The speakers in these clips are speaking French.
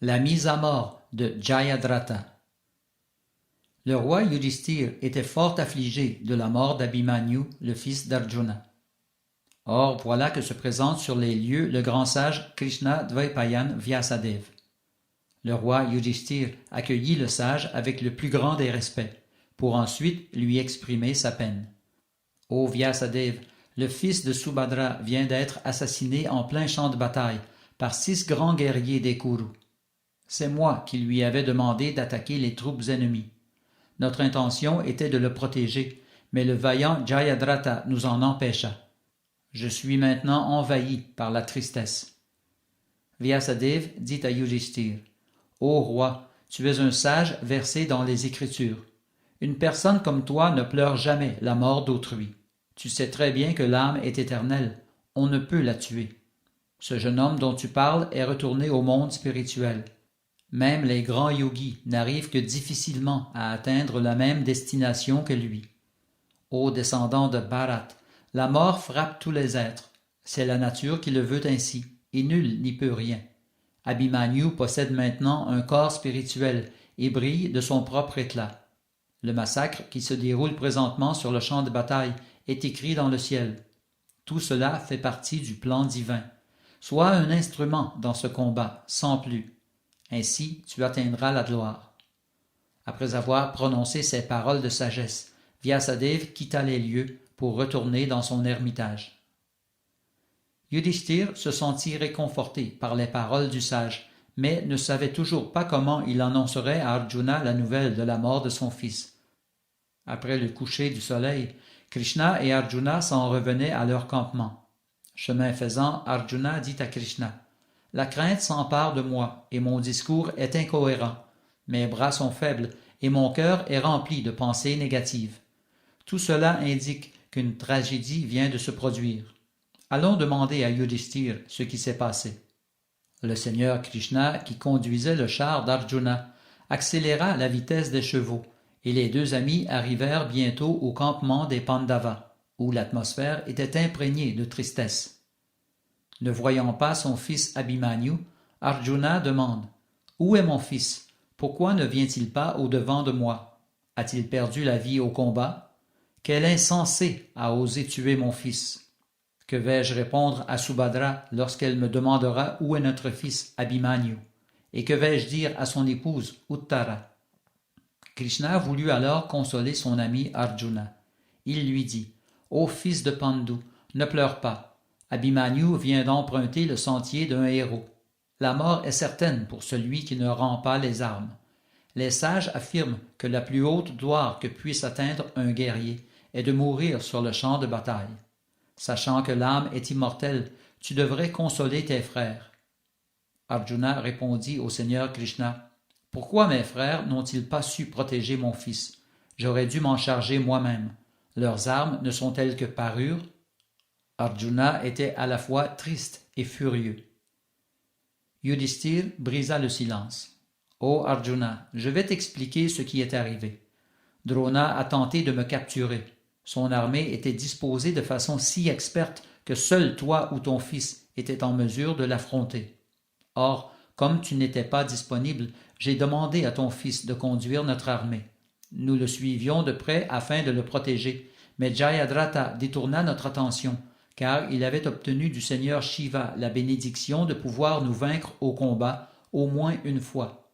La mise à mort de Jayadratha. Le roi Yudhishthir était fort affligé de la mort d'Abhimanyu, le fils d'Arjuna. Or, voilà que se présente sur les lieux le grand sage Krishna Dvaipayan Vyasadeva. Le roi Yudhishthir accueillit le sage avec le plus grand des respects, pour ensuite lui exprimer sa peine. Ô Vyasadeva, le fils de Subhadra vient d'être assassiné en plein champ de bataille par 6 grands guerriers des Kurus. C'est moi qui lui avais demandé d'attaquer les troupes ennemies. Notre intention était de le protéger, mais le vaillant Jayadratha nous en empêcha. Je suis maintenant envahi par la tristesse. Vyasadeva dit à Yudhishthir, « Ô roi, tu es un sage versé dans les Écritures. Une personne comme toi ne pleure jamais la mort d'autrui. Tu sais très bien que l'âme est éternelle, on ne peut la tuer. Ce jeune homme dont tu parles est retourné au monde spirituel. Même les grands yogis n'arrivent que difficilement à atteindre la même destination que lui. Ô descendant de Bharat, la mort frappe tous les êtres. C'est la nature qui le veut ainsi, et nul n'y peut rien. Abhimanyu possède maintenant un corps spirituel et brille de son propre éclat. Le massacre qui se déroule présentement sur le champ de bataille est écrit dans le ciel. Tout cela fait partie du plan divin. Sois un instrument dans ce combat, sans plus. Ainsi tu atteindras la gloire. » Après avoir prononcé ces paroles de sagesse, Vyasadeva quitta les lieux pour retourner dans son ermitage. Yudhishthir se sentit réconforté par les paroles du sage, mais ne savait toujours pas comment il annoncerait à Arjuna la nouvelle de la mort de son fils. Après le coucher du soleil, Krishna et Arjuna s'en revenaient à leur campement. Chemin faisant, Arjuna dit à Krishna, « La crainte s'empare de moi et mon discours est incohérent. Mes bras sont faibles et mon cœur est rempli de pensées négatives. Tout cela indique qu'une tragédie vient de se produire. Allons demander à Yudhishthir ce qui s'est passé. » Le seigneur Krishna, qui conduisait le char d'Arjuna, accéléra la vitesse des chevaux, et les deux amis arrivèrent bientôt au campement des Pandavas, où l'atmosphère était imprégnée de tristesse. Ne voyant pas son fils Abhimanyu, Arjuna demande « Où est mon fils? Pourquoi ne vient-il pas au-devant de moi? A-t-il perdu la vie au combat? Quel insensé a osé tuer mon fils? Que vais-je répondre à Subhadra lorsqu'elle me demandera où est notre fils Abhimanyu? Et que vais-je dire à son épouse Uttara? » Krishna voulut alors consoler son ami Arjuna. Il lui dit « Ô fils de Pandu, ne pleure pas. Abhimanyu vient d'emprunter le sentier d'un héros. La mort est certaine pour celui qui ne rend pas les armes. Les sages affirment que la plus haute gloire que puisse atteindre un guerrier est de mourir sur le champ de bataille. Sachant que l'âme est immortelle, tu devrais consoler tes frères. » Arjuna répondit au Seigneur Krishna, « Pourquoi mes frères n'ont-ils pas su protéger mon fils? J'aurais dû m'en charger moi-même. Leurs armes ne sont-elles que parures? » Arjuna était à la fois triste et furieux. Yudhishthir brisa le silence. « Ô Arjuna, je vais t'expliquer ce qui est arrivé. Drona a tenté de me capturer. Son armée était disposée de façon si experte que seul toi ou ton fils étaient en mesure de l'affronter. Or, comme tu n'étais pas disponible, j'ai demandé à ton fils de conduire notre armée. Nous le suivions de près afin de le protéger, mais Jayadratha détourna notre attention, car il avait obtenu du Seigneur Shiva la bénédiction de pouvoir nous vaincre au combat au moins une fois.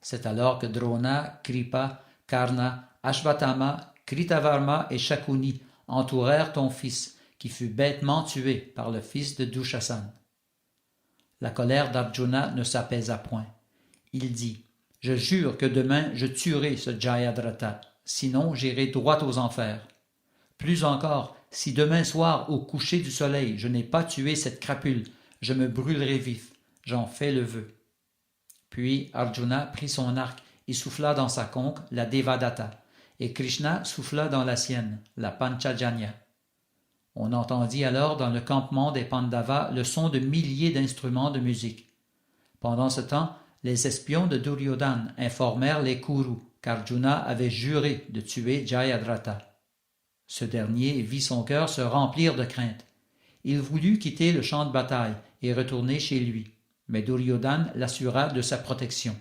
C'est alors que Drona, Kripa, Karna, Ashvatthama, Kritavarma et Shakuni entourèrent ton fils, qui fut bêtement tué par le fils de Dushasana. » La colère d'Arjuna ne s'apaisa point. Il dit « Je jure que demain je tuerai ce Jayadratha, sinon j'irai droit aux enfers. Plus encore, si demain soir au coucher du soleil je n'ai pas tué cette crapule, je me brûlerai vif, j'en fais le vœu. » Puis Arjuna prit son arc et souffla dans sa conque, la Devadatta, et Krishna souffla dans la sienne, la Panchajanya. On entendit alors dans le campement des Pandavas le son de milliers d'instruments de musique. Pendant ce temps, les espions de Duryodhana informèrent les Kurus qu'Arjuna avait juré de tuer Jayadratha. Ce dernier vit son cœur se remplir de crainte. Il voulut quitter le champ de bataille et retourner chez lui. mais Duryodhana l'assura de sa protection.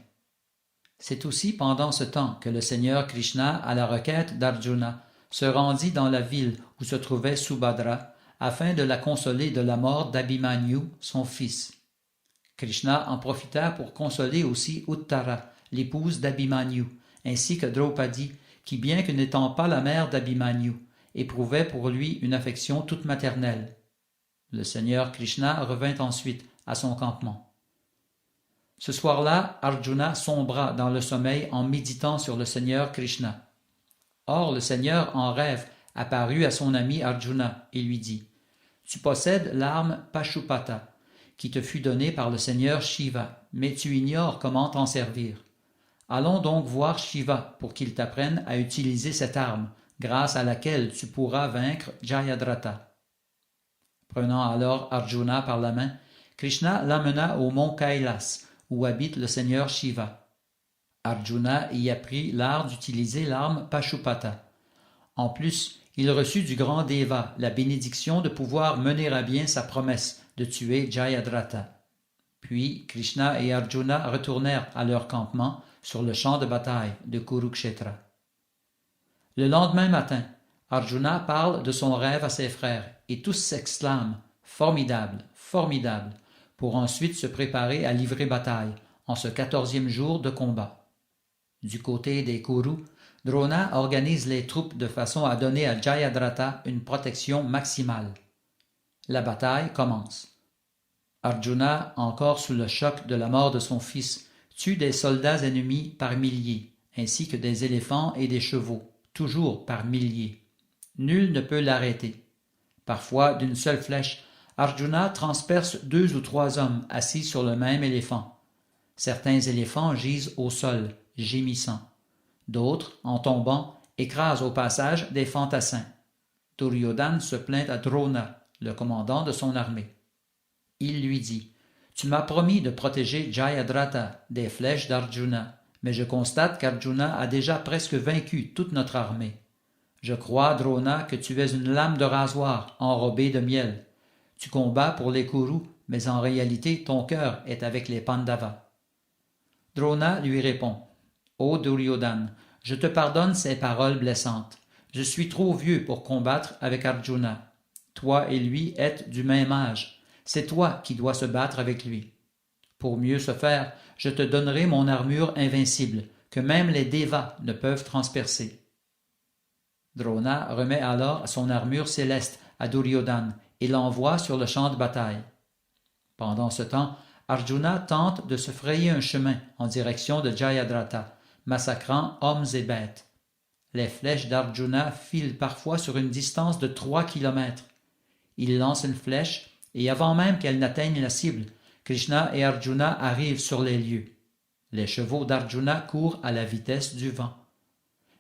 C'est aussi pendant ce temps que le Seigneur Krishna, à la requête d'Arjuna, se rendit dans la ville où se trouvait Subhadra, afin de la consoler de la mort d'Abhimanyu, son fils. Krishna en profita pour consoler aussi Uttara, l'épouse d'Abhimanyu, ainsi que Draupadi, qui, bien que n'étant pas la mère d'Abhimanyu, éprouvait pour lui une affection toute maternelle. Le Seigneur Krishna revint ensuite à son campement. Ce soir-là, Arjuna sombra dans le sommeil en méditant sur le Seigneur Krishna. Or, le Seigneur, en rêve, apparut à son ami Arjuna et lui dit « Tu possèdes l'arme Pashupata, qui te fut donnée par le Seigneur Shiva, mais tu ignores comment t'en servir. Allons donc voir Shiva pour qu'il t'apprenne à utiliser cette arme, grâce à laquelle tu pourras vaincre Jayadratha. » Prenant alors Arjuna par la main, Krishna l'amena au mont Kailas, où habite le Seigneur Shiva. Arjuna y apprit l'art d'utiliser l'arme Pashupata. En plus, il reçut du grand Deva la bénédiction de pouvoir mener à bien sa promesse de tuer Jayadratha. Puis Krishna et Arjuna retournèrent à leur campement sur le champ de bataille de Kurukshetra. Le lendemain matin, Arjuna parle de son rêve à ses frères et tous s'exclament « Formidable, formidable !» pour ensuite se préparer à livrer bataille en ce 14e jour de combat. Du côté des Kurus, Drona organise les troupes de façon à donner à Jayadratha une protection maximale. La bataille commence. Arjuna, encore sous le choc de la mort de son fils, tue des soldats ennemis par milliers, ainsi que des éléphants et des chevaux, toujours par milliers. Nul ne peut l'arrêter. Parfois, d'une seule flèche, Arjuna transperce 2 ou 3 hommes assis sur le même éléphant. Certains éléphants gisent au sol, gémissant. D'autres, en tombant, écrasent au passage des fantassins. Duryodhana se plaint à Drona, le commandant de son armée. Il lui dit « Tu m'as promis de protéger Jayadratha des flèches d'Arjuna, mais je constate qu'Arjuna a déjà presque vaincu toute notre armée. Je crois, Drona, que tu es une lame de rasoir enrobée de miel. Tu combats pour les Kurus, mais en réalité ton cœur est avec les Pandavas. » Drona lui répond « Ô Duryodhana, je te pardonne ces paroles blessantes. Je suis trop vieux pour combattre avec Arjuna. Toi et lui êtes du même âge. C'est toi qui dois se battre avec lui. Pour mieux se faire, je te donnerai mon armure invincible, que même les Devas ne peuvent transpercer. » Drona remet alors son armure céleste à Duryodhana et l'envoie sur le champ de bataille. Pendant ce temps, Arjuna tente de se frayer un chemin en direction de Jayadratha, massacrant hommes et bêtes. Les flèches d'Arjuna filent parfois sur une distance de 3 kilomètres. Il lance une flèche et avant même qu'elle n'atteigne la cible, Krishna et Arjuna arrivent sur les lieux. Les chevaux d'Arjuna courent à la vitesse du vent.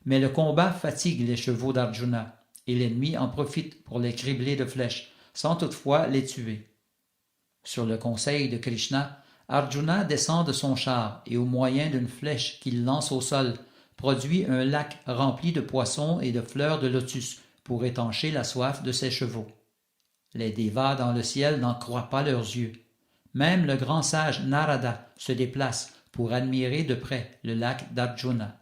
Mais le combat fatigue les chevaux d'Arjuna, et l'ennemi en profite pour les cribler de flèches, sans toutefois les tuer. Sur le conseil de Krishna, Arjuna descend de son char et au moyen d'une flèche qu'il lance au sol, produit un lac rempli de poissons et de fleurs de lotus pour étancher la soif de ses chevaux. Les Devas dans le ciel n'en croient pas leurs yeux. Même le grand sage Narada se déplace pour admirer de près le lac d'Arjuna.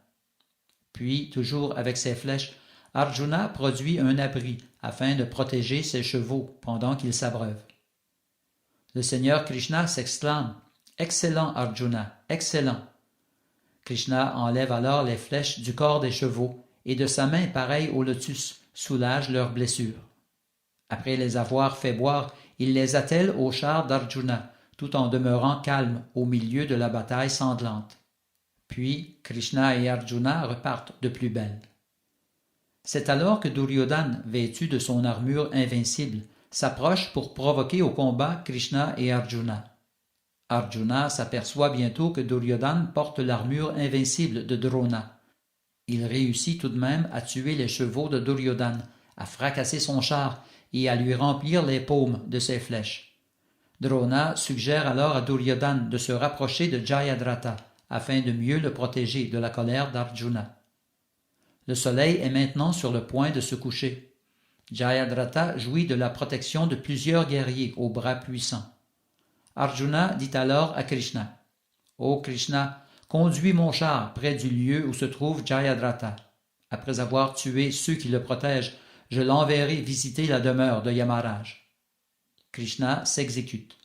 Puis, toujours avec ses flèches, Arjuna produit un abri afin de protéger ses chevaux pendant qu'ils s'abreuvent. Le Seigneur Krishna s'exclame « Excellent Arjuna, excellent !» Krishna enlève alors les flèches du corps des chevaux et de sa main pareille au lotus soulage leurs blessures. Après les avoir fait boire, il les attelle au char d'Arjuna, tout en demeurant calme au milieu de la bataille sanglante. Puis Krishna et Arjuna repartent de plus belle. C'est alors que Duryodhana, vêtu de son armure invincible, s'approche pour provoquer au combat Krishna et Arjuna. Arjuna s'aperçoit bientôt que Duryodhana porte l'armure invincible de Drona. Il réussit tout de même à tuer les chevaux de Duryodhana, à fracasser son char et à lui remplir les paumes de ses flèches. Drona suggère alors à Duryodhana de se rapprocher de Jayadratha afin de mieux le protéger de la colère d'Arjuna. Le soleil est maintenant sur le point de se coucher. Jayadratha jouit de la protection de plusieurs guerriers aux bras puissants. Arjuna dit alors à Krishna, « Ô Krishna, conduis mon char près du lieu où se trouve Jayadratha. Après avoir tué ceux qui le protègent, je l'enverrai visiter la demeure de Yamaraj. » Krishna s'exécute.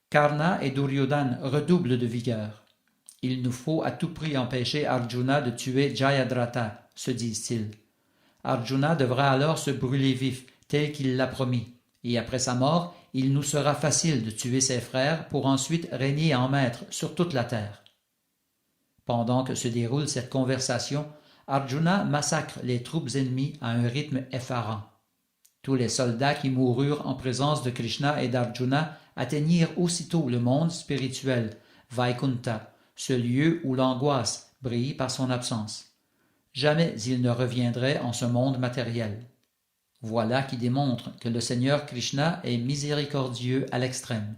Karna et Duryodhana redoublent de vigueur. Il nous faut à tout prix empêcher Arjuna de tuer Jayadratha, se disent-ils. Arjuna devra alors se brûler vif, tel qu'il l'a promis, et après sa mort, il nous sera facile de tuer ses frères pour ensuite régner en maître sur toute la terre. Pendant que se déroule cette conversation, Arjuna massacre les troupes ennemies à un rythme effarant. Tous les soldats qui moururent en présence de Krishna et d'Arjuna atteignirent aussitôt le monde spirituel, Vaikunta, ce lieu où l'angoisse brille par son absence. Jamais ils ne reviendraient en ce monde matériel. Voilà qui démontre que le Seigneur Krishna est miséricordieux à l'extrême.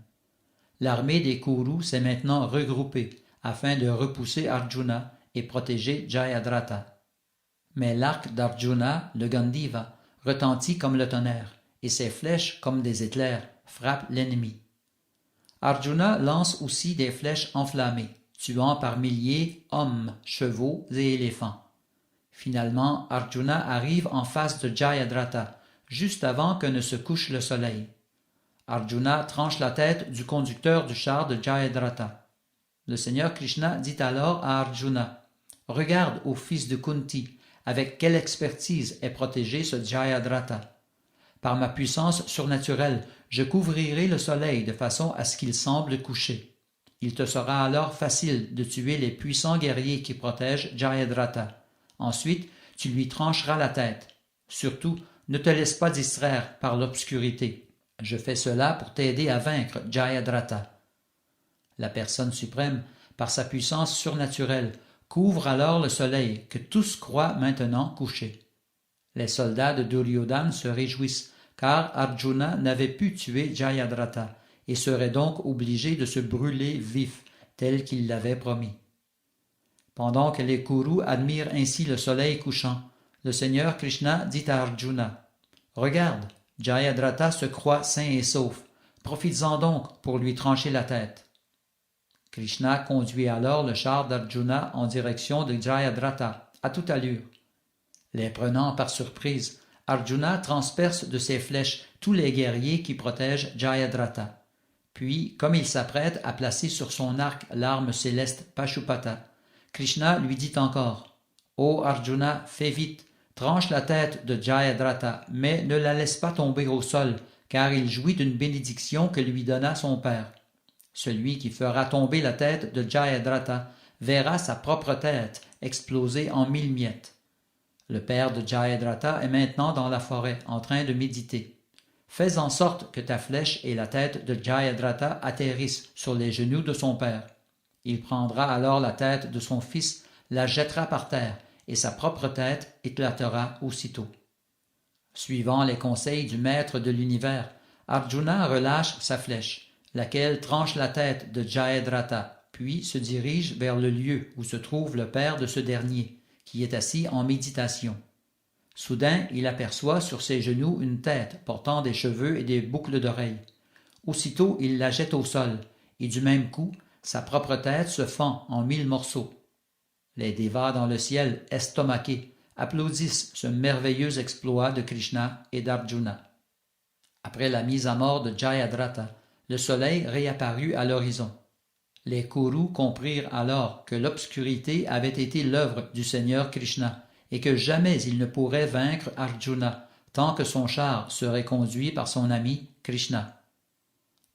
L'armée des Kurus s'est maintenant regroupée afin de repousser Arjuna et protéger Jayadratha. Mais l'arc d'Arjuna, le Gandiva, retentit comme le tonnerre, et ses flèches, comme des éclairs, frappent l'ennemi. Arjuna lance aussi des flèches enflammées, tuant par milliers hommes, chevaux et éléphants. Finalement, Arjuna arrive en face de Jayadratha, juste avant que ne se couche le soleil. Arjuna tranche la tête du conducteur du char de Jayadratha. Le Seigneur Krishna dit alors à Arjuna, « Regarde, ô fils de Kunti, avec quelle expertise est protégé ce Jayadratha. Par ma puissance surnaturelle, je couvrirai le soleil de façon à ce qu'il semble couché. Il te sera alors facile de tuer les puissants guerriers qui protègent Jayadratha. Ensuite, tu lui trancheras la tête. Surtout, ne te laisse pas distraire par l'obscurité. Je fais cela pour t'aider à vaincre Jayadratha. » La personne suprême, par sa puissance surnaturelle, couvre alors le soleil que tous croient maintenant couché. Les soldats de Duryodhana se réjouissent, car Arjuna n'avait pu tuer Jayadratha et serait donc obligé de se brûler vif, tel qu'il l'avait promis. Pendant que les Kurus admirent ainsi le soleil couchant, le Seigneur Krishna dit à Arjuna, « Regarde, Jayadratha se croit sain et sauf, profites-en donc pour lui trancher la tête. » Krishna conduit alors le char d'Arjuna en direction de Jayadratha, à toute allure. Les prenant par surprise, Arjuna transperce de ses flèches tous les guerriers qui protègent Jayadratha. Puis, comme il s'apprête à placer sur son arc l'arme céleste Pashupata, Krishna lui dit encore, « Ô Arjuna, fais vite, tranche la tête de Jayadratha, mais ne la laisse pas tomber au sol, car il jouit d'une bénédiction que lui donna son père. Celui qui fera tomber la tête de Jayadratha verra sa propre tête exploser en 1000 miettes. Le père de Jayadratha est maintenant dans la forêt, en train de méditer. Fais en sorte que ta flèche et la tête de Jayadratha atterrissent sur les genoux de son père. Il prendra alors la tête de son fils, la jettera par terre, et sa propre tête éclatera aussitôt. » Suivant les conseils du maître de l'univers, Arjuna relâche sa flèche, laquelle tranche la tête de Jayadratha, puis se dirige vers le lieu où se trouve le père de ce dernier, qui est assis en méditation. Soudain, il aperçoit sur ses genoux une tête portant des cheveux et des boucles d'oreilles. Aussitôt, il la jette au sol, et du même coup, sa propre tête se fend en 1000 morceaux. Les dévas dans le ciel, estomaqués, applaudissent ce merveilleux exploit de Krishna et d'Arjuna. Après la mise à mort de Jayadratha, le soleil réapparut à l'horizon. Les Kurus comprirent alors que l'obscurité avait été l'œuvre du Seigneur Krishna et que jamais il ne pourrait vaincre Arjuna tant que son char serait conduit par son ami Krishna.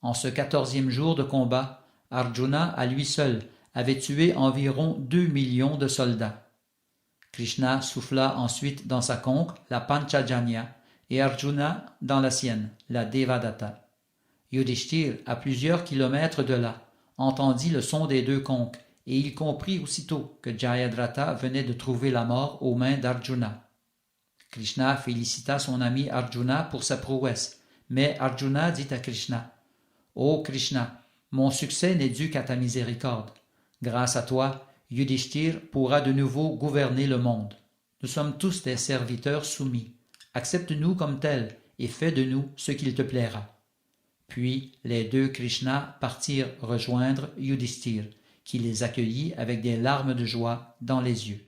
En ce 14e jour de combat, Arjuna, à lui seul, avait tué environ 2 millions de soldats. Krishna souffla ensuite dans sa conque, la Panchajanya, et Arjuna dans la sienne, la Devadatta. Yudhishthir, à plusieurs kilomètres de là, entendit le son des deux conques, et il comprit aussitôt que Jayadratha venait de trouver la mort aux mains d'Arjuna. Krishna félicita son ami Arjuna pour sa prouesse, mais Arjuna dit à Krishna, « Ô Krishna, mon succès n'est dû qu'à ta miséricorde. Grâce à toi, Yudhishthir pourra de nouveau gouverner le monde. Nous sommes tous des serviteurs soumis. Accepte-nous comme tels et fais de nous ce qu'il te plaira. » Puis les deux Krishna partirent rejoindre Yudhishthir, qui les accueillit avec des larmes de joie dans les yeux.